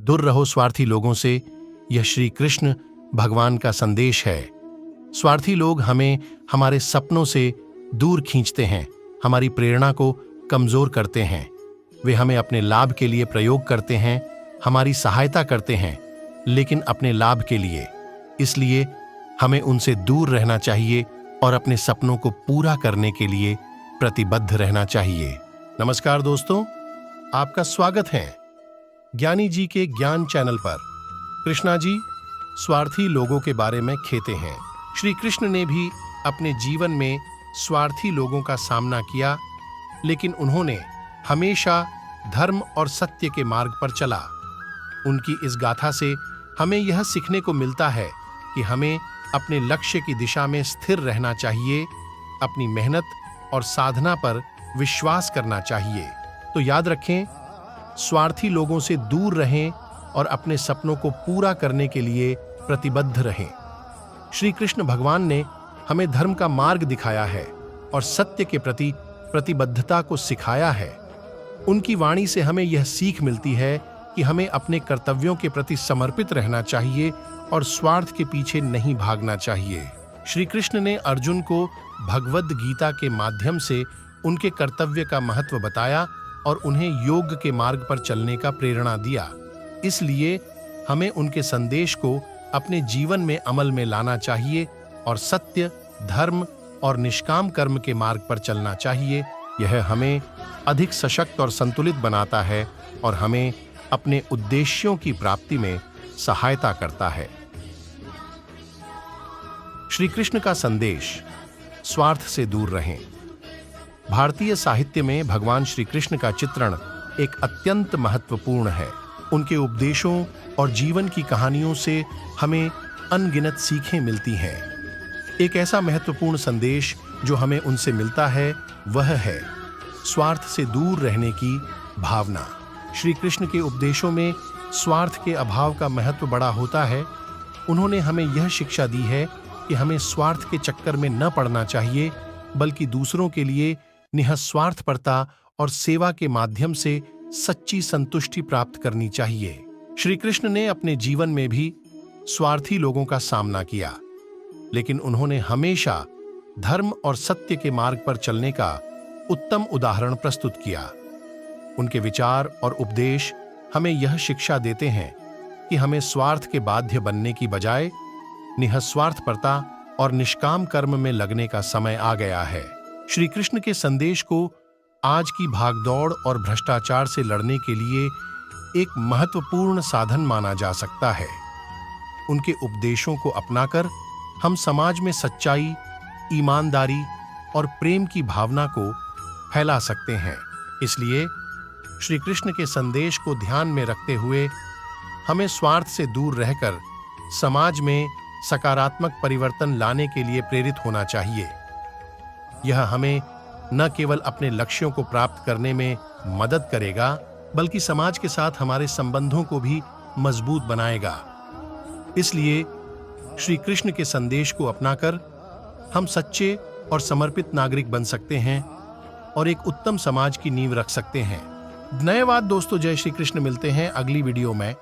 दूर रहो स्वार्थी लोगों से, यह श्री कृष्ण भगवान का संदेश है। स्वार्थी लोग हमें हमारे सपनों से दूर खींचते हैं, हमारी प्रेरणा को कमजोर करते हैं। वे हमें अपने लाभ के लिए प्रयोग करते हैं, हमारी सहायता करते हैं, लेकिन अपने लाभ के लिए। इसलिए हमें उनसे दूर रहना चाहिए और अपने सपनों को पूरा करने के लिए प्रतिबद्ध रहना चाहिए। नमस्कार दोस्तों, आपका स्वागत है ज्ञानी जी के ज्ञान चैनल पर। कृष्णा जी स्वार्थी लोगों के बारे में कहते हैं, श्री कृष्ण ने भी अपने जीवन में स्वार्थी लोगों का सामना किया, लेकिन उन्होंने हमेशा धर्म और सत्य के मार्ग पर चला। उनकी इस गाथा से हमें यह सीखने को मिलता है कि हमें अपने लक्ष्य की दिशा में स्थिर रहना चाहिए, अपनी मेहनत और साधना पर विश्वास करना चाहिए। तो याद रखें, स्वार्थी लोगों से दूर रहें और अपने सपनों को पूरा करने के लिए प्रतिबद्ध रहें। श्री कृष्ण भगवान ने हमें धर्म का मार्ग दिखाया है और सत्य के प्रति प्रतिबद्धता को सिखाया है। उनकी वाणी से हमें यह सीख मिलती है कि हमें अपने कर्तव्यों के प्रति समर्पित रहना चाहिए और स्वार्थ के पीछे नहीं भागना चाहिए। श्री कृष्ण ने अर्जुन को भगवद गीता के माध्यम से उनके कर्तव्य का महत्व बताया और उन्हें योग के मार्ग पर चलने का प्रेरणा दिया। इसलिए हमें उनके संदेश को अपने जीवन में अमल में लाना चाहिए और सत्य, धर्म और निष्काम कर्म के मार्ग पर चलना चाहिए। यह हमें अधिक सशक्त और संतुलित बनाता है और हमें अपने उद्देश्यों की प्राप्ति में सहायता करता है। श्री कृष्ण का संदेश, स्वार्थ से दूर रहें। भारतीय साहित्य में भगवान श्री कृष्ण का चित्रण एक अत्यंत महत्वपूर्ण है। उनके उपदेशों और जीवन की कहानियों से हमें अनगिनत सीखें मिलती हैं। एक ऐसा महत्वपूर्ण संदेश जो हमें उनसे मिलता है वह है स्वार्थ से दूर रहने की भावना। श्री कृष्ण के उपदेशों में स्वार्थ के अभाव का महत्व बड़ा होता है। उन्होंने हमें यह शिक्षा दी है कि हमें स्वार्थ के चक्कर में न पड़ना चाहिए, बल्कि दूसरों के लिए निःस्वार्थपरता और सेवा के माध्यम से सच्ची संतुष्टि प्राप्त करनी चाहिए। श्री कृष्ण ने अपने जीवन में भी स्वार्थी लोगों का सामना किया, लेकिन उन्होंने हमेशा धर्म और सत्य के मार्ग पर चलने का उत्तम उदाहरण प्रस्तुत किया। उनके विचार और उपदेश हमें यह शिक्षा देते हैं कि हमें स्वार्थ के बाध्य बनने की बजाय निःस्वार्थपरता और निष्काम कर्म में लगने का समय आ गया है। श्री कृष्ण के संदेश को आज की भागदौड़ और भ्रष्टाचार से लड़ने के लिए एक महत्वपूर्ण साधन माना जा सकता है। उनके उपदेशों को अपनाकर हम समाज में सच्चाई, ईमानदारी और प्रेम की भावना को फैला सकते हैं। इसलिए श्री कृष्ण के संदेश को ध्यान में रखते हुए हमें स्वार्थ से दूर रहकर समाज में सकारात्मक परिवर्तन लाने के लिए प्रेरित होना चाहिए। यह हमें न केवल अपने लक्ष्यों को प्राप्त करने में मदद करेगा, बल्कि समाज के साथ हमारे संबंधों को भी मजबूत बनाएगा। इसलिए श्री कृष्ण के संदेश को अपनाकर हम सच्चे और समर्पित नागरिक बन सकते हैं और एक उत्तम समाज की नींव रख सकते हैं। धन्यवाद दोस्तों, जय श्री कृष्ण। मिलते हैं अगली वीडियो में।